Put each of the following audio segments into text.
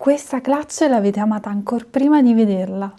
questa clutch l'avete amata ancora prima di vederla.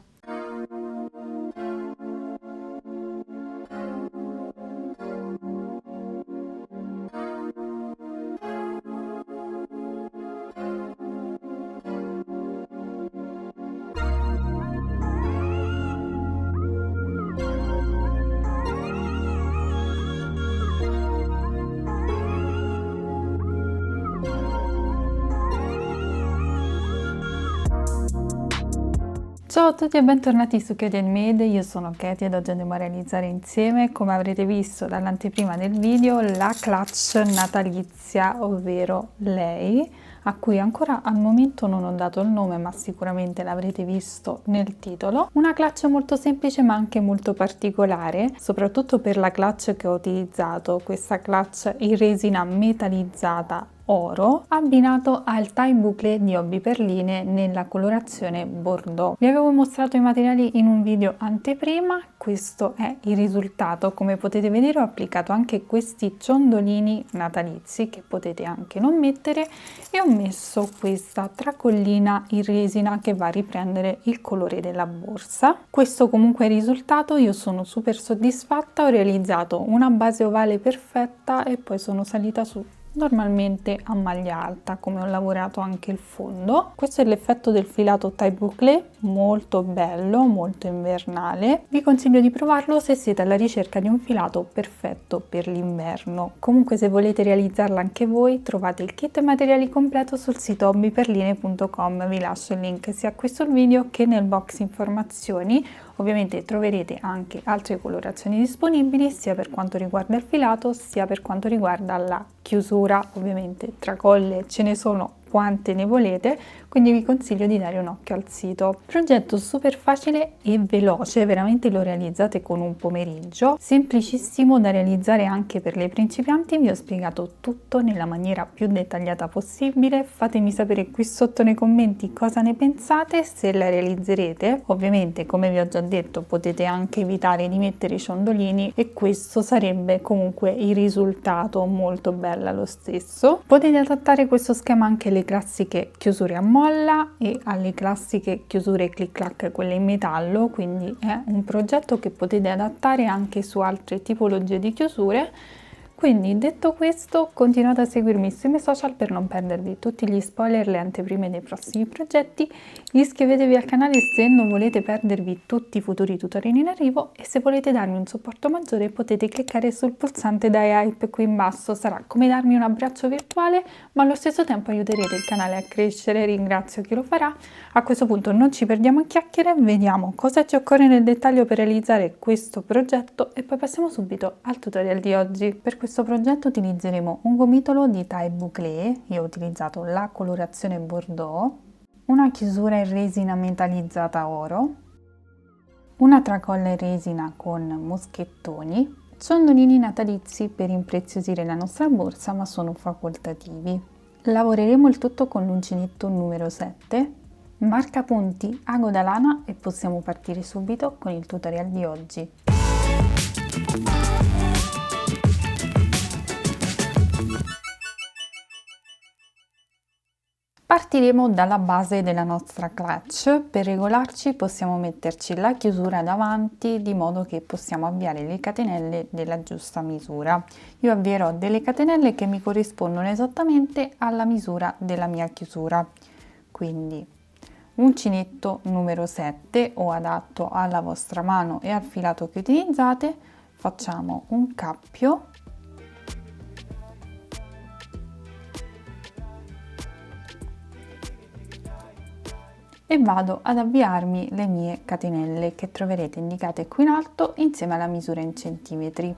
Ciao a tutti e bentornati su Katie Made, io sono Katie ed oggi andiamo a realizzare insieme, come avrete visto dall'anteprima del video, la clutch natalizia, ovvero lei, a cui ancora al momento non ho dato il nome, ma sicuramente l'avrete visto nel titolo. Una clutch molto semplice ma anche molto particolare, soprattutto per la clutch che ho utilizzato, questa clutch in resina metallizzata oro abbinato al tie bouclé di Hobby Perline nella colorazione bordeaux. Vi avevo mostrato i materiali in un video anteprima, questo è il risultato. Come potete vedere ho applicato anche questi ciondolini natalizi che potete anche non mettere e ho messo questa tracollina in resina che va a riprendere il colore della borsa. Questo comunque è il risultato, io sono super soddisfatta, ho realizzato una base ovale perfetta e poi sono salita su normalmente a maglia alta, come ho lavorato anche il fondo. Questo è l'effetto del filato tie bouclé, molto bello, molto invernale. Vi consiglio di provarlo se siete alla ricerca di un filato perfetto per l'inverno. Comunque, se volete realizzarla anche voi, trovate il kit e materiali completo sul sito hobbyperline.com. vi lascio il link sia qui sul video che nel box informazioni. Ovviamente troverete anche altre colorazioni disponibili sia per quanto riguarda il filato sia per quanto riguarda la chiusura. Ovviamente tracolle ce ne sono quante ne volete, quindi vi consiglio di dare un occhio al sito. Progetto super facile e veloce, veramente lo realizzate con un pomeriggio, semplicissimo da realizzare anche per le principianti. Vi ho spiegato tutto nella maniera più dettagliata possibile. Fatemi sapere qui sotto nei commenti cosa ne pensate, se la realizzerete. Ovviamente, come vi ho già detto, potete anche evitare di mettere i ciondolini e questo sarebbe comunque il risultato molto bella lo stesso. Potete adattare questo schema anche alle classiche chiusure a molla e alle classiche chiusure clic clac, quelle in metallo, quindi è un progetto che potete adattare anche su altre tipologie di chiusure. Quindi, detto questo, continuate a seguirmi sui miei social per non perdervi tutti gli spoiler, le anteprime dei prossimi progetti. Iscrivetevi al canale se non volete perdervi tutti i futuri tutorial in arrivo e se volete darmi un supporto maggiore potete cliccare sul pulsante dai hype qui in basso. Sarà come darmi un abbraccio virtuale, ma allo stesso tempo aiuterete il canale a crescere. Ringrazio chi lo farà. A questo punto non ci perdiamo in chiacchiere, vediamo cosa ci occorre nel dettaglio per realizzare questo progetto e poi passiamo subito al tutorial di oggi. Per questo progetto utilizzeremo un gomitolo di tie bouclé, io ho utilizzato la colorazione bordeaux, una chiusura in resina metallizzata oro, una tracolla in resina con moschettoni, ciondolini natalizi per impreziosire la nostra borsa ma sono facoltativi. Lavoreremo il tutto con l'uncinetto numero 7, marcapunti ago da lana e possiamo partire subito con il tutorial di oggi. Partiremo dalla base della nostra clutch. Per regolarci possiamo metterci la chiusura davanti di modo che possiamo avviare le catenelle della giusta misura. Io avvierò delle catenelle che mi corrispondono esattamente alla misura della mia chiusura, quindi uncinetto numero 7 o adatto alla vostra mano e al filato che utilizzate. Facciamo un cappio e vado ad avviarmi le mie catenelle che troverete indicate qui in alto insieme alla misura in centimetri.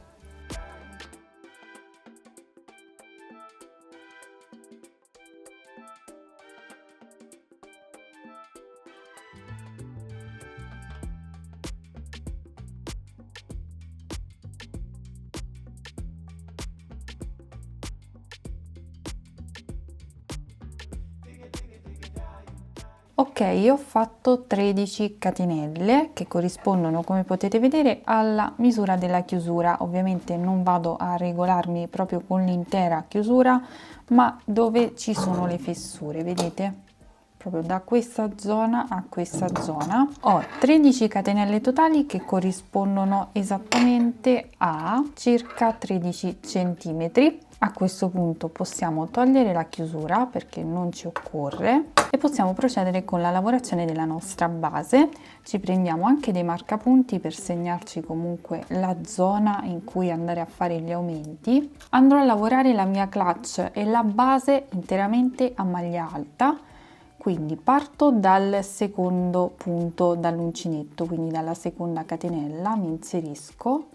Ok, io ho fatto 13 catenelle che corrispondono, come potete vedere, alla misura della chiusura. Ovviamente non vado a regolarmi proprio con l'intera chiusura, ma dove ci sono le fessure, vedete? proprio da questa zona a questa zona. Ho 13 catenelle totali che corrispondono esattamente a circa 13 centimetri. A questo punto possiamo togliere la chiusura perché non ci occorre e possiamo procedere con la lavorazione della nostra base. Ci prendiamo anche dei marcapunti per segnarci comunque la zona in cui andare a fare gli aumenti. Andrò a lavorare la mia clutch e la base interamente a maglia alta, quindi parto dal secondo punto dall'uncinetto, quindi dalla seconda catenella mi inserisco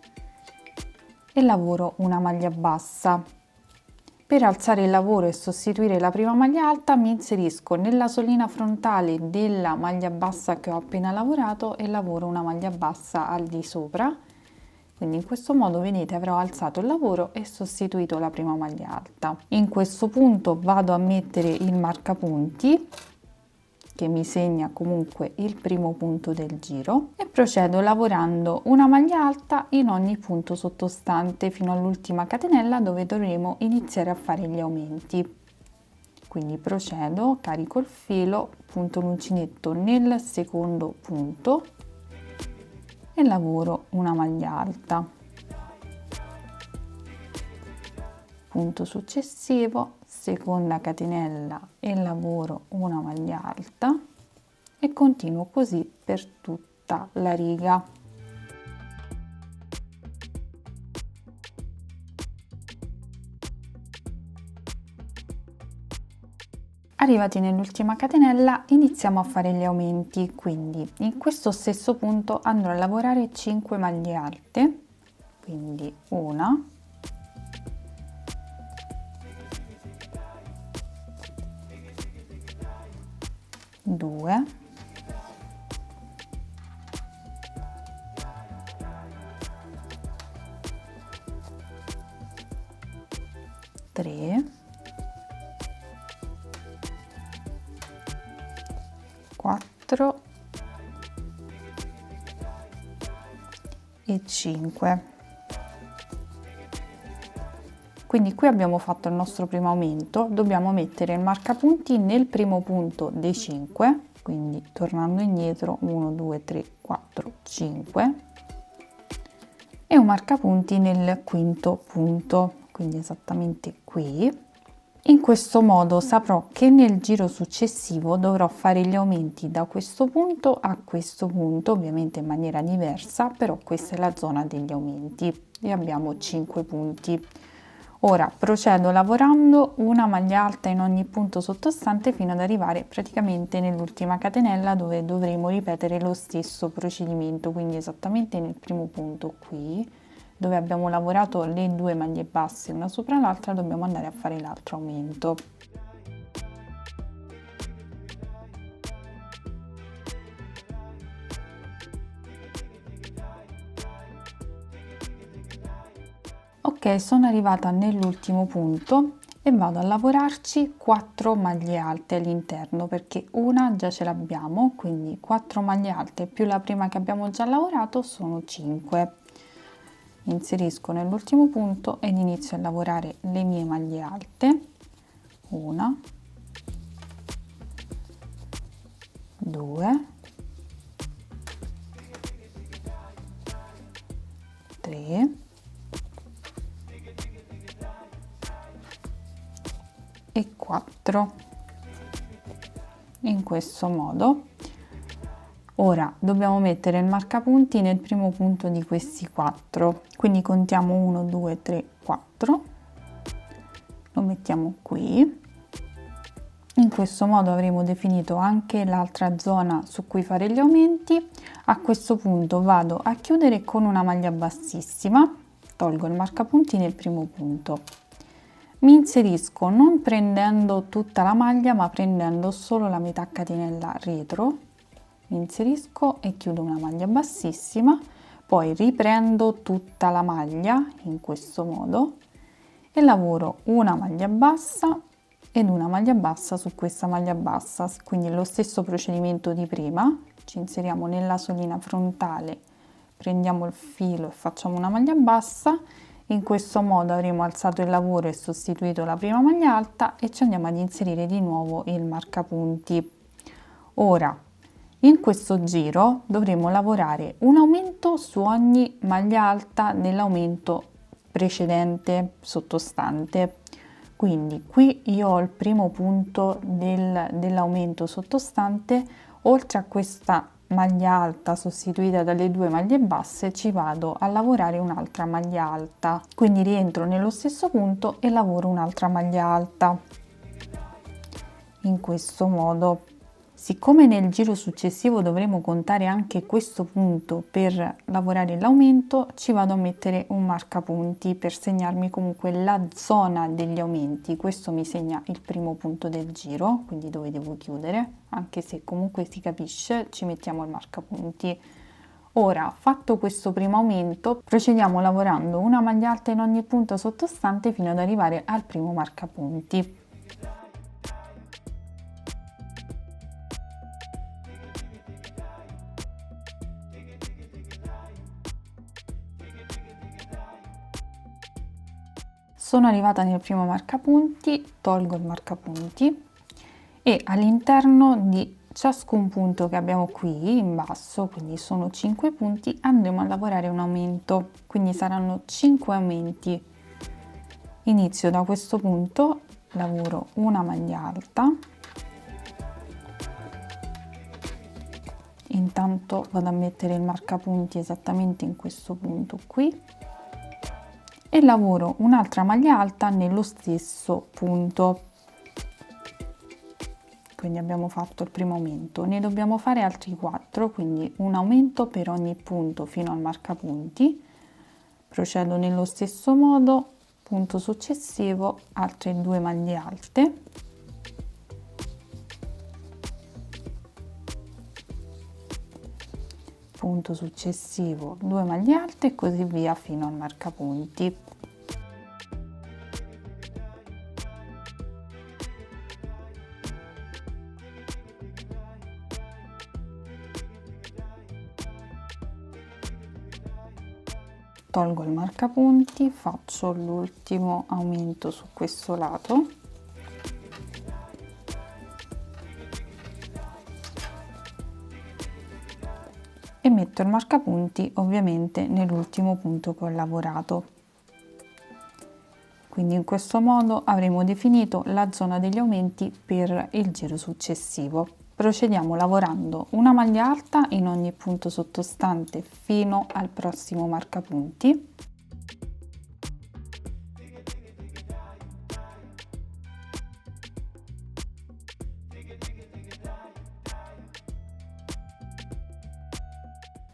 e lavoro una maglia bassa. Per alzare il lavoro e sostituire la prima maglia alta mi inserisco nella solina frontale della maglia bassa che ho appena lavorato e lavoro una maglia bassa al di sopra. Quindi in questo modo, vedete, avrò alzato il lavoro e sostituito la prima maglia alta. In questo punto vado a mettere il marcapunti che mi segna comunque il primo punto del giro e procedo lavorando una maglia alta in ogni punto sottostante fino all'ultima catenella dove dovremo iniziare a fare gli aumenti. Quindi procedo, carico il filo, punto l'uncinetto nel secondo punto e lavoro una maglia alta. Punto successivo, seconda catenella e lavoro una maglia alta e continuo così per tutta la riga. Arrivati nell'ultima catenella iniziamo a fare gli aumenti, quindi in questo stesso punto andrò a lavorare 5 maglie alte, quindi una, 2, 3, 4 e 5. Quindi qui abbiamo fatto il nostro primo aumento, dobbiamo mettere il marcapunti nel primo punto dei 5, quindi tornando indietro 1, 2, 3, 4, 5 e un marcapunti nel quinto punto, quindi esattamente qui. In questo modo saprò che nel giro successivo dovrò fare gli aumenti da questo punto a questo punto, ovviamente in maniera diversa, però questa è la zona degli aumenti e abbiamo 5 punti. Ora procedo lavorando una maglia alta in ogni punto sottostante fino ad arrivare praticamente nell'ultima catenella dove dovremo ripetere lo stesso procedimento, quindi esattamente nel primo punto qui dove abbiamo lavorato le 2 maglie basse una sopra l'altra dobbiamo andare a fare l'altro aumento. Ok, sono arrivata nell'ultimo punto e vado a lavorarci 4 maglie alte all'interno perché una già ce l'abbiamo, quindi 4 maglie alte più la prima che abbiamo già lavorato sono 5. Inserisco nell'ultimo punto ed inizio a lavorare le mie maglie alte. 1, 2, 3 e 4, in questo modo. Ora dobbiamo mettere il marcapunti nel primo punto di questi 4, quindi contiamo 1, 2, 3, 4, lo mettiamo qui. In questo modo avremo definito anche l'altra zona su cui fare gli aumenti. A questo punto vado a chiudere con una maglia bassissima, tolgo il marcapunti nel primo punto. Mi inserisco non prendendo tutta la maglia ma prendendo solo la metà catenella retro. Mi inserisco e chiudo una maglia bassissima, poi riprendo tutta la maglia in questo modo e lavoro una maglia bassa ed una maglia bassa su questa maglia bassa, quindi lo stesso procedimento di prima. Ci inseriamo nella solina frontale, prendiamo il filo e facciamo una maglia bassa. In questo modo avremo alzato il lavoro e sostituito la prima maglia alta e ci andiamo ad inserire di nuovo il marcapunti. Ora, in questo giro dovremo lavorare un aumento su ogni maglia alta nell'aumento precedente sottostante. Quindi qui io ho il primo punto dell'aumento sottostante, oltre a questa maglia alta sostituita dalle due maglie basse ci vado a lavorare un'altra maglia alta, quindi rientro nello stesso punto e lavoro un'altra maglia alta in questo modo. Siccome nel giro successivo dovremo contare anche questo punto per lavorare l'aumento, ci vado a mettere un marcapunti per segnarmi comunque la zona degli aumenti. Questo mi segna il primo punto del giro, quindi dove devo chiudere, anche se comunque si capisce, ci mettiamo il marcapunti. Ora, fatto questo primo aumento, procediamo lavorando una maglia alta in ogni punto sottostante fino ad arrivare al primo marcapunti. Sono arrivata nel primo marcapunti, tolgo il marcapunti e all'interno di ciascun punto che abbiamo qui in basso, quindi sono 5 punti, andremo a lavorare un aumento, quindi saranno 5 aumenti. Inizio da questo punto, lavoro una maglia alta, intanto vado a mettere il marcapunti esattamente in questo punto qui e lavoro un'altra maglia alta nello stesso punto. Quindi abbiamo fatto il primo aumento, ne dobbiamo fare altri 4, quindi un aumento per ogni punto fino al marcapunti. Procedo nello stesso modo, punto successivo, altre 2 maglie alte. Punto successivo, 2 maglie alte e così via fino al marcapunti. Tolgo il marcapunti, faccio l'ultimo aumento su questo lato e metto il marcapunti ovviamente nell'ultimo punto che ho lavorato. Quindi in questo modo avremo definito la zona degli aumenti per il giro successivo. Procediamo lavorando una maglia alta in ogni punto sottostante fino al prossimo marcapunti.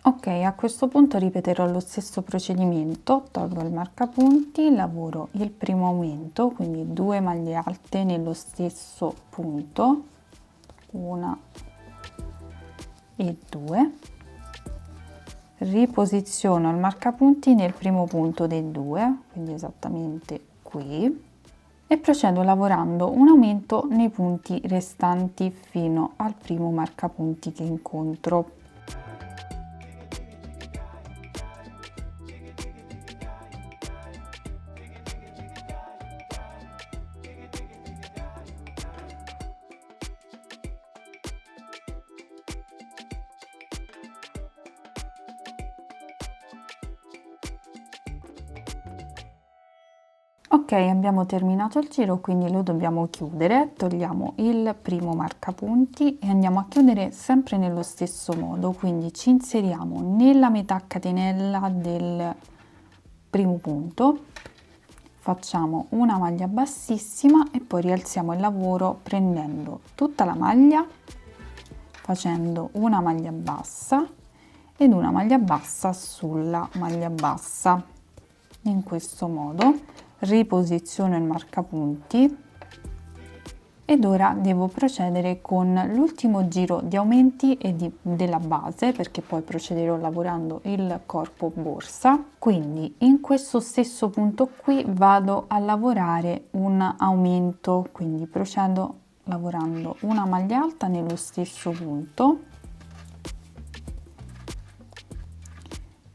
Ok, a questo punto ripeterò lo stesso procedimento, tolgo il marcapunti, lavoro il primo aumento, quindi 2 maglie alte nello stesso punto, 1 e 2, riposiziono il marcapunti nel primo punto dei 2, quindi esattamente qui, e procedo lavorando un aumento nei punti restanti fino al primo marcapunti che incontro. Ok, abbiamo terminato il giro, quindi lo dobbiamo chiudere. Togliamo il primo marcapunti e andiamo a chiudere sempre nello stesso modo, quindi ci inseriamo nella metà catenella del primo punto, facciamo una maglia bassissima e poi rialziamo il lavoro prendendo tutta la maglia, facendo una maglia bassa ed una maglia bassa sulla maglia bassa. In questo modo riposiziono il marcapunti ed ora devo procedere con l'ultimo giro di aumenti e della base, perché poi procederò lavorando il corpo borsa. Quindi in questo stesso punto qui vado a lavorare un aumento, quindi procedo lavorando una maglia alta nello stesso punto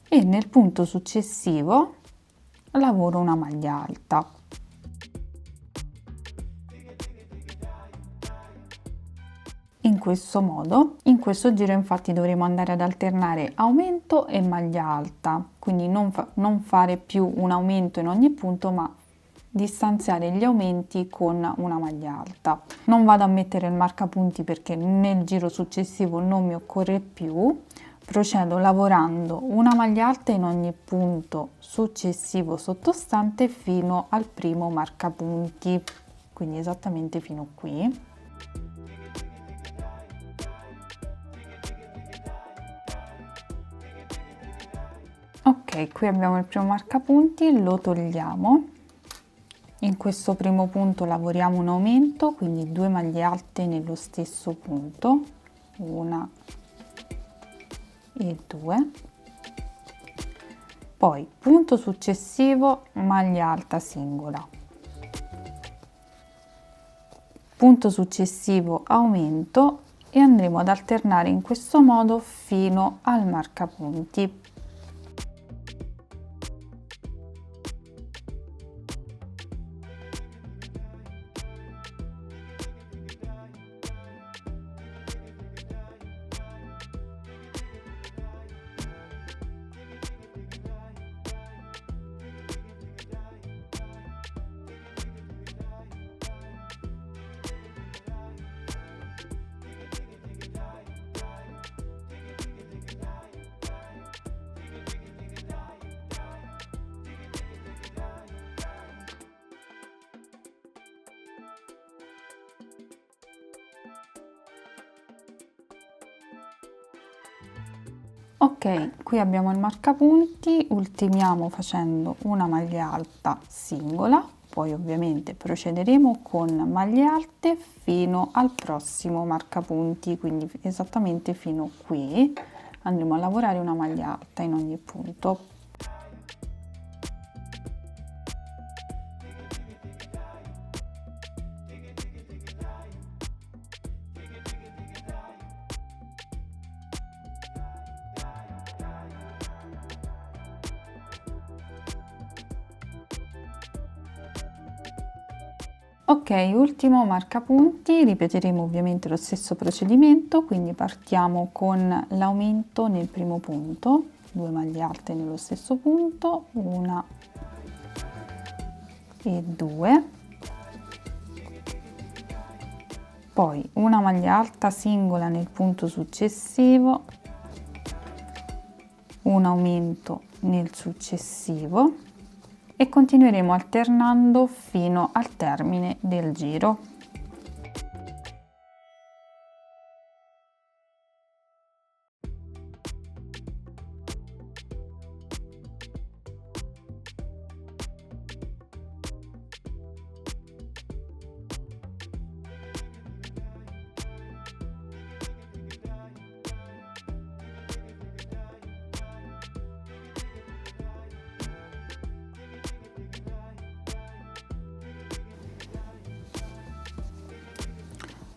e nel punto successivo lavoro una maglia alta. questo modo. In questo giro infatti dovremo andare ad alternare aumento e maglia alta, quindi non fare più un aumento in ogni punto, ma distanziare gli aumenti con una maglia alta. Non vado a mettere il marcapunti perché nel giro successivo non mi occorre più. Procedo lavorando una maglia alta in ogni punto successivo sottostante fino al primo marcapunti, quindi esattamente fino qui. Ok, qui abbiamo il primo marcapunti, lo togliamo. In questo primo punto lavoriamo un aumento, quindi 2 maglie alte nello stesso punto, una e 2. Poi punto successivo, maglia alta singola, punto successivo aumento e andremo ad alternare in questo modo fino al marcapunti. Ok, qui abbiamo il marcapunti, ultimiamo facendo una maglia alta singola, poi ovviamente procederemo con maglie alte fino al prossimo marcapunti, quindi esattamente fino qui andremo a lavorare una maglia alta in ogni punto. Ok, ultimo marcapunti, ripeteremo ovviamente lo stesso procedimento, quindi partiamo con l'aumento nel primo punto, 2 maglie alte nello stesso punto, una e 2, poi una maglia alta singola nel punto successivo, un aumento nel successivo e continueremo alternando fino al termine del giro.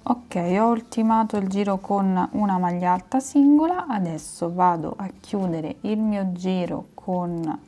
Ok, ho ultimato il giro con una maglia alta singola, adesso vado a chiudere il mio giro con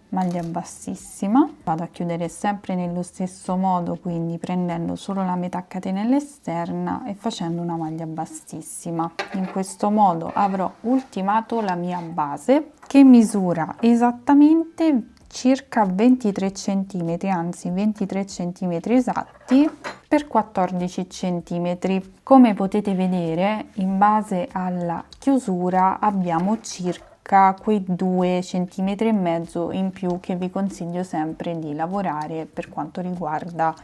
maglia bassissima, vado a chiudere sempre nello stesso modo, quindi prendendo solo la metà catenella esterna e facendo una maglia bassissima. In questo modo avrò ultimato la mia base che misura esattamente circa 23 cm, anzi 23 cm esatti per 14 cm. Come potete vedere, in base alla chiusura abbiamo circa quei 2 cm e mezzo in più che vi consiglio sempre di lavorare per quanto riguarda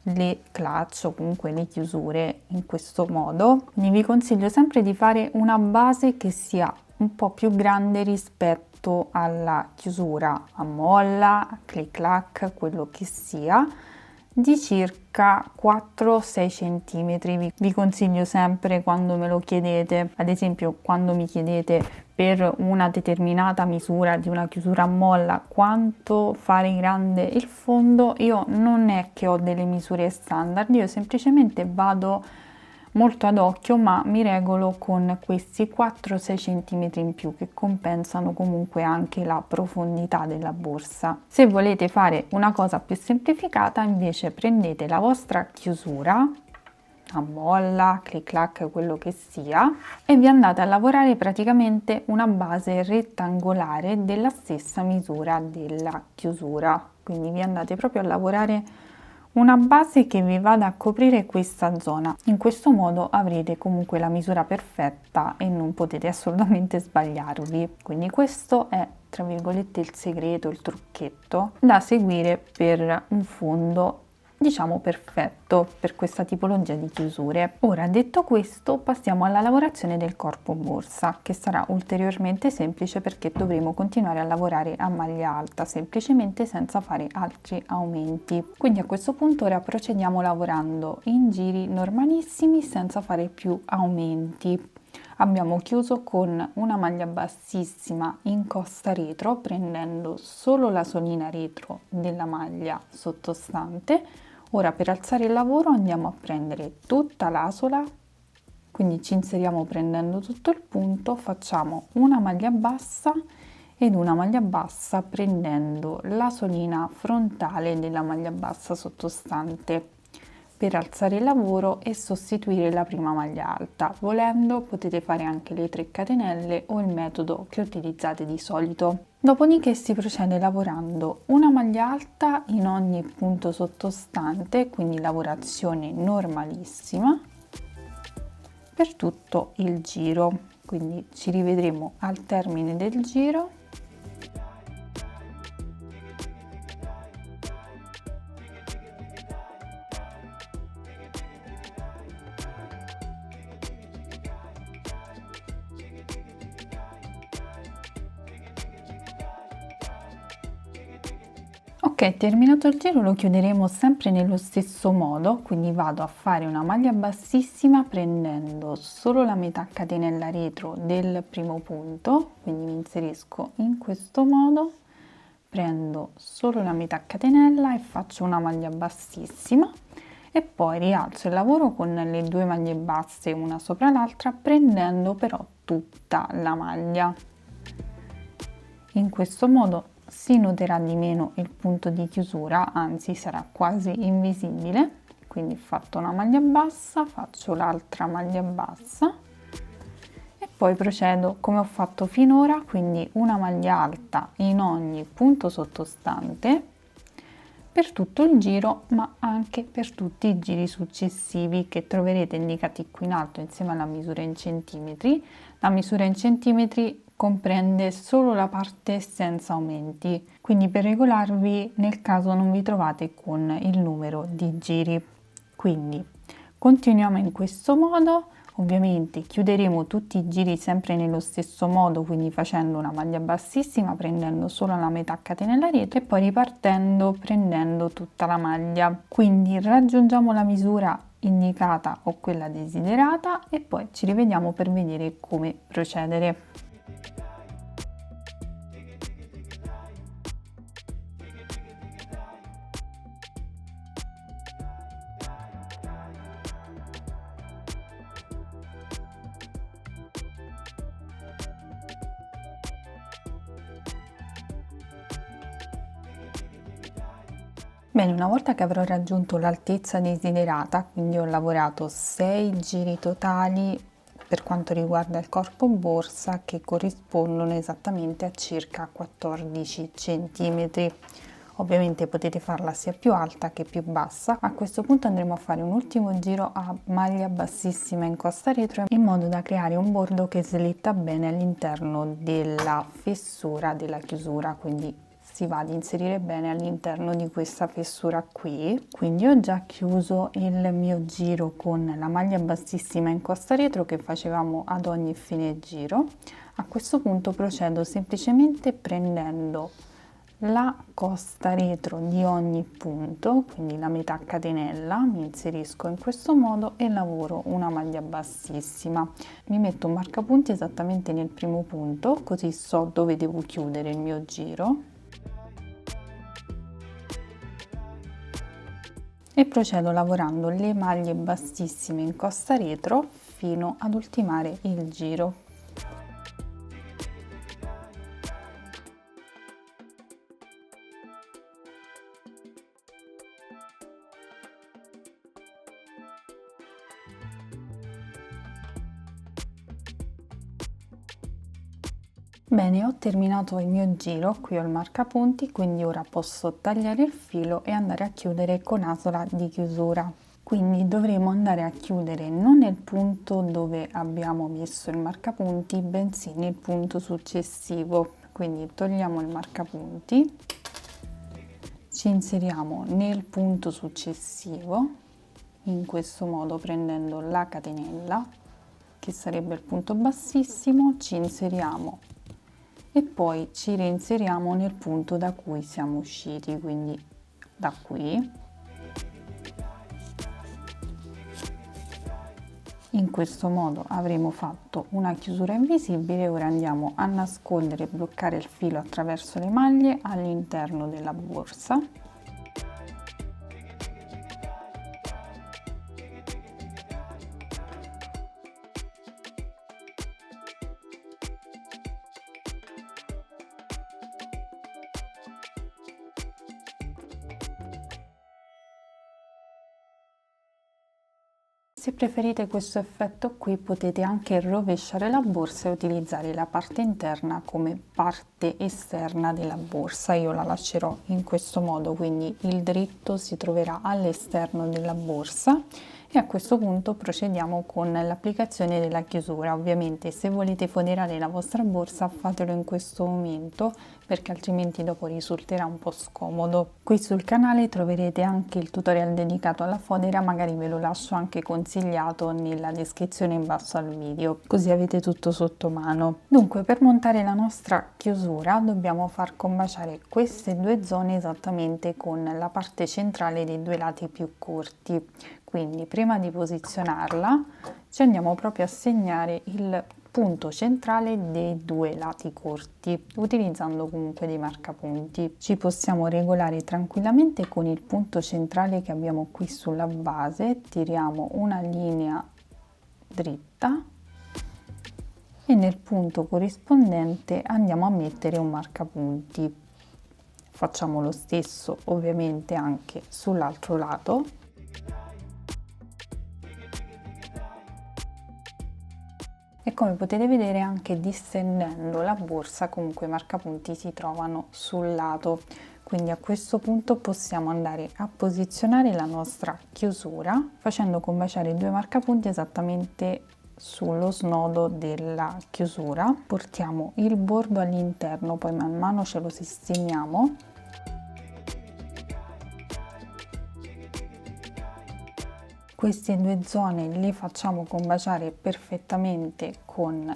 le clutch o comunque le chiusure in questo modo. Quindi vi consiglio sempre di fare una base che sia un po' più grande rispetto alla chiusura a molla, a click clack, quello che sia, di circa 4-6 cm. Vi consiglio sempre, quando me lo chiedete, ad esempio quando mi chiedete per una determinata misura di una chiusura a molla quanto fare grande il fondo, io non è che ho delle misure standard, io semplicemente vado molto ad occhio, ma mi regolo con questi 4-6 cm in più che compensano comunque anche la profondità della borsa. Se volete fare una cosa più semplificata, invece prendete la vostra chiusura, a molla, clic clac, quello che sia, e vi andate a lavorare praticamente una base rettangolare della stessa misura della chiusura. Quindi vi andate proprio a lavorare una base che vi vada a coprire questa zona. In questo modo avrete comunque la misura perfetta e non potete assolutamente sbagliarvi. Quindi questo è, tra virgolette, il segreto, il trucchetto da seguire per un fondo, diciamo, perfetto per questa tipologia di chiusure. Ora, detto questo, passiamo alla lavorazione del corpo borsa, che sarà ulteriormente semplice perché dovremo continuare a lavorare a maglia alta semplicemente senza fare altri aumenti. Quindi a questo punto ora procediamo lavorando in giri normalissimi senza fare più aumenti. Abbiamo chiuso con una maglia bassissima in costa retro, prendendo solo la solina retro della maglia sottostante. Ora, per alzare il lavoro andiamo a prendere tutta l'asola, quindi ci inseriamo prendendo tutto il punto, facciamo una maglia bassa ed una maglia bassa prendendo la solina frontale della maglia bassa sottostante per alzare il lavoro e sostituire la prima maglia alta. Volendo potete fare anche le 3 catenelle o il metodo che utilizzate di solito. Dopodiché si procede lavorando una maglia alta in ogni punto sottostante, quindi lavorazione normalissima per tutto il giro. Quindi ci rivedremo al termine del giro. Ok, terminato il giro lo chiuderemo sempre nello stesso modo, quindi vado a fare una maglia bassissima prendendo solo la metà catenella retro del primo punto, quindi mi inserisco in questo modo, prendo solo la metà catenella e faccio una maglia bassissima e poi rialzo il lavoro con le 2 maglie basse una sopra l'altra, prendendo però tutta la maglia. In questo modo si noterà di meno il punto di chiusura, anzi sarà quasi invisibile. Quindi ho fatto una maglia bassa, faccio l'altra maglia bassa e poi procedo come ho fatto finora, quindi una maglia alta in ogni punto sottostante per tutto il giro, ma anche per tutti i giri successivi che troverete indicati qui in alto insieme alla misura in centimetri. La misura in centimetri comprende solo la parte senza aumenti, quindi per regolarvi nel caso non vi trovate con il numero di giri. Quindi continuiamo in questo modo. Ovviamente chiuderemo tutti i giri sempre nello stesso modo, quindi facendo una maglia bassissima, prendendo solo la metà catenella retro e poi ripartendo prendendo tutta la maglia. Quindi raggiungiamo la misura indicata o quella desiderata e poi ci rivediamo per vedere come procedere. Bene, una volta che avrò raggiunto l'altezza desiderata, quindi ho lavorato 6 giri totali per quanto riguarda il corpo borsa che corrispondono esattamente a circa 14 centimetri. Ovviamente potete farla sia più alta che più bassa. A questo punto andremo a fare un ultimo giro a maglia bassissima in costa retro in modo da creare un bordo che slitta bene all'interno della fessura della chiusura, quindi si va ad inserire bene all'interno di questa fessura qui. Quindi ho già chiuso il mio giro con la maglia bassissima in costa retro che facevamo ad ogni fine giro. A questo punto procedo semplicemente prendendo la costa retro di ogni punto, quindi la metà catenella, mi inserisco in questo modo e lavoro una maglia bassissima. Mi metto un marcapunti esattamente nel primo punto, così so dove devo chiudere il mio giro. E procedo lavorando le maglie bassissime in costa retro fino ad ultimare il giro. Bene, ho terminato il mio giro, qui ho il marcapunti, quindi ora posso tagliare il filo e andare a chiudere con asola di chiusura. Quindi dovremo andare a chiudere non nel punto dove abbiamo messo il marcapunti, bensì nel punto successivo. Quindi togliamo il marcapunti, ci inseriamo nel punto successivo, in questo modo prendendo la catenella, che sarebbe il punto bassissimo, ci inseriamo e poi ci reinseriamo nel punto da cui siamo usciti, quindi da qui. In questo modo avremo fatto una chiusura invisibile. Ora andiamo a nascondere e bloccare il filo attraverso le maglie all'interno della borsa. Se preferite questo effetto qui potete anche rovesciare la borsa e utilizzare la parte interna come parte esterna della borsa. Io la lascerò in questo modo, quindi il dritto si troverà all'esterno della borsa e a questo punto procediamo con l'applicazione della chiusura. Ovviamente se volete foderare la vostra borsa fatelo in questo momento, perché altrimenti dopo risulterà un po' scomodo. Qui sul canale troverete anche il tutorial dedicato alla fodera, magari ve lo lascio anche consigliato nella descrizione in basso al video, così avete tutto sotto mano. Dunque, per montare la nostra chiusura dobbiamo far combaciare queste due zone esattamente con la parte centrale dei due lati più corti. Quindi prima di posizionarla ci andiamo proprio a segnare il punto centrale dei due lati corti, utilizzando comunque dei marcapunti. Ci possiamo regolare tranquillamente con il punto centrale che abbiamo qui sulla base, tiriamo una linea dritta e nel punto corrispondente andiamo a mettere un marcapunti. Facciamo lo stesso ovviamente anche sull'altro lato. E come potete vedere, anche distendendo la borsa comunque i marcapunti si trovano sul lato, quindi a questo punto possiamo andare a posizionare la nostra chiusura facendo combaciare i due marcapunti esattamente sullo snodo della chiusura. Portiamo il bordo all'interno, poi man mano ce lo sistemiamo. Queste due zone le facciamo combaciare perfettamente con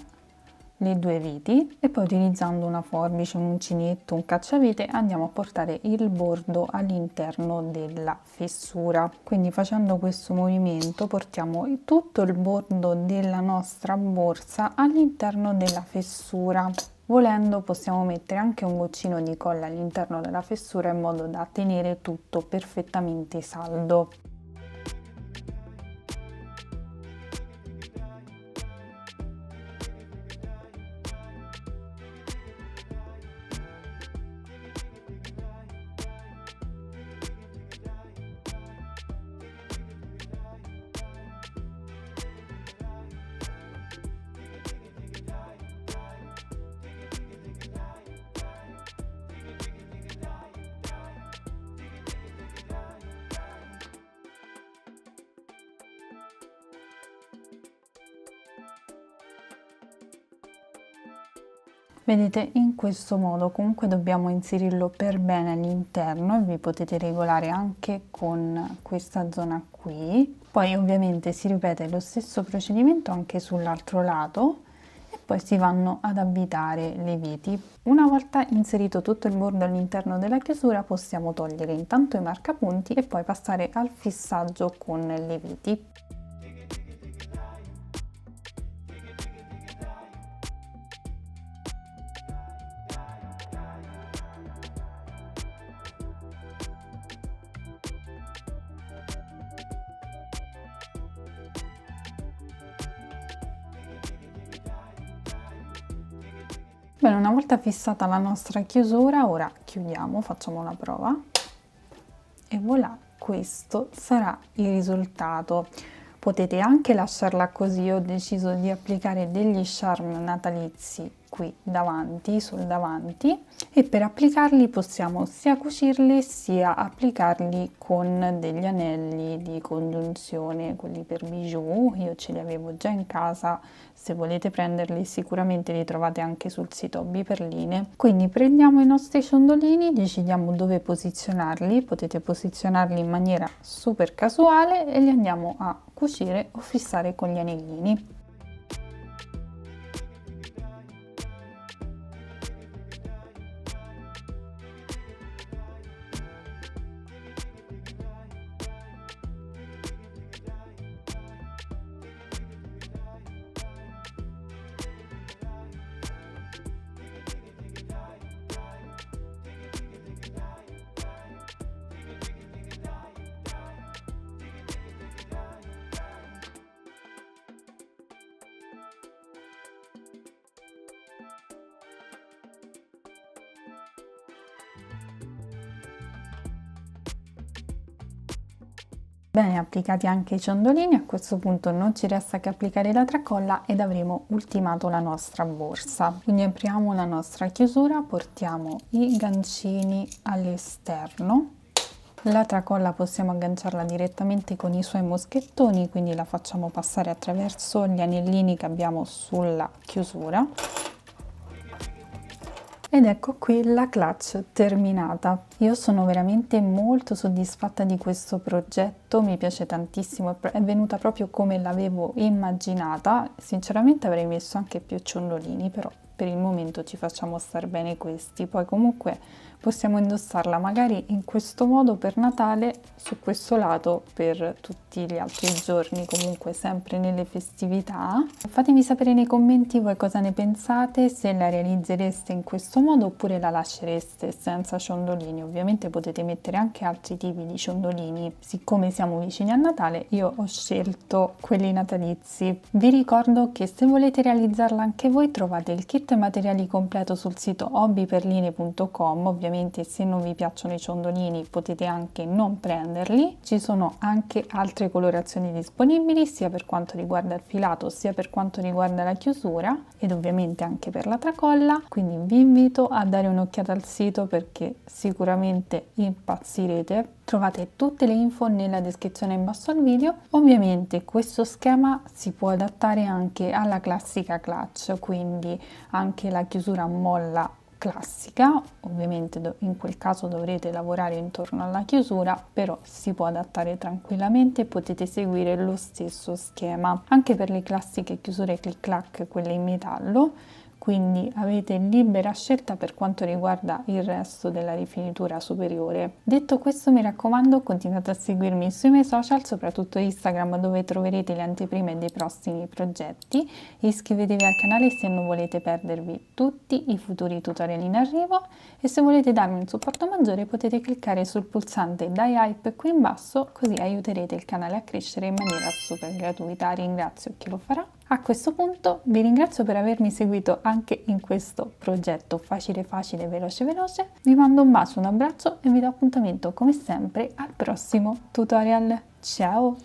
le due viti e poi utilizzando una forbice, un uncinetto, un cacciavite andiamo a portare il bordo all'interno della fessura. Quindi facendo questo movimento portiamo tutto il bordo della nostra borsa all'interno della fessura. Volendo possiamo mettere anche un goccino di colla all'interno della fessura in modo da tenere tutto perfettamente saldo. Vedete, in questo modo comunque dobbiamo inserirlo per bene all'interno e vi potete regolare anche con questa zona qui. Poi ovviamente si ripete lo stesso procedimento anche sull'altro lato e poi si vanno ad avvitare le viti. Una volta inserito tutto il bordo all'interno della chiusura possiamo togliere intanto i marcapunti e poi passare al fissaggio con le viti. Bene, una volta fissata la nostra chiusura, ora chiudiamo, facciamo una prova e voilà, questo sarà il risultato. Potete anche lasciarla così, ho deciso di applicare degli charm natalizi qui davanti, sul davanti, e per applicarli possiamo sia cucirli sia applicarli con degli anelli di congiunzione, quelli per bijou. Io ce li avevo già in casa, se volete prenderli sicuramente li trovate anche sul sito Hobby Perline. Quindi prendiamo i nostri ciondolini, decidiamo dove posizionarli, potete posizionarli in maniera super casuale e li andiamo a cucire o fissare con gli anellini. Bene, applicati anche i ciondolini, a questo punto non ci resta che applicare la tracolla ed avremo ultimato la nostra borsa. Quindi apriamo la nostra chiusura, portiamo i gancini all'esterno. La tracolla possiamo agganciarla direttamente con i suoi moschettoni, quindi la facciamo passare attraverso gli anellini che abbiamo sulla chiusura. Ed ecco qui la clutch terminata. Io sono veramente molto soddisfatta di questo progetto, mi piace tantissimo, è venuta proprio come l'avevo immaginata. Sinceramente avrei messo anche più ciondolini, però per il momento ci facciamo star bene questi. Poi comunque possiamo indossarla magari in questo modo per Natale, su questo lato per tutti gli altri giorni, comunque sempre nelle festività. Fatemi sapere nei commenti voi cosa ne pensate, se la realizzereste in questo modo oppure la lascereste senza ciondolini. Ovviamente potete mettere anche altri tipi di ciondolini, siccome siamo vicini a Natale io ho scelto quelli natalizi. Vi ricordo che se volete realizzarla anche voi trovate il kit materiali completo sul sito hobbyperline.com. Ovviamente se non vi piacciono i ciondolini potete anche non prenderli. Ci sono anche altre colorazioni disponibili sia per quanto riguarda il filato sia per quanto riguarda la chiusura ed ovviamente anche per la tracolla, quindi vi invito a dare un'occhiata al sito perché sicuramente impazzirete. Trovate tutte le info nella descrizione in basso al video. Ovviamente questo schema si può adattare anche alla classica clutch, quindi anche la chiusura a molla classica. Ovviamente in quel caso dovrete lavorare intorno alla chiusura, però si può adattare tranquillamente e potete seguire lo stesso schema anche per le classiche chiusure click clack, quelle in metallo. Quindi avete libera scelta per quanto riguarda il resto della rifinitura superiore. Detto questo, mi raccomando, continuate a seguirmi sui miei social, soprattutto Instagram, dove troverete le anteprime dei prossimi progetti. Iscrivetevi al canale se non volete perdervi tutti i futuri tutorial in arrivo e se volete darmi un supporto maggiore potete cliccare sul pulsante Dai Hype qui in basso, così aiuterete il canale a crescere in maniera super gratuita. Ringrazio chi lo farà. A questo punto vi ringrazio per avermi seguito anche in questo progetto facile facile, veloce veloce. Vi mando un bacio, un abbraccio e vi do appuntamento come sempre al prossimo tutorial. Ciao!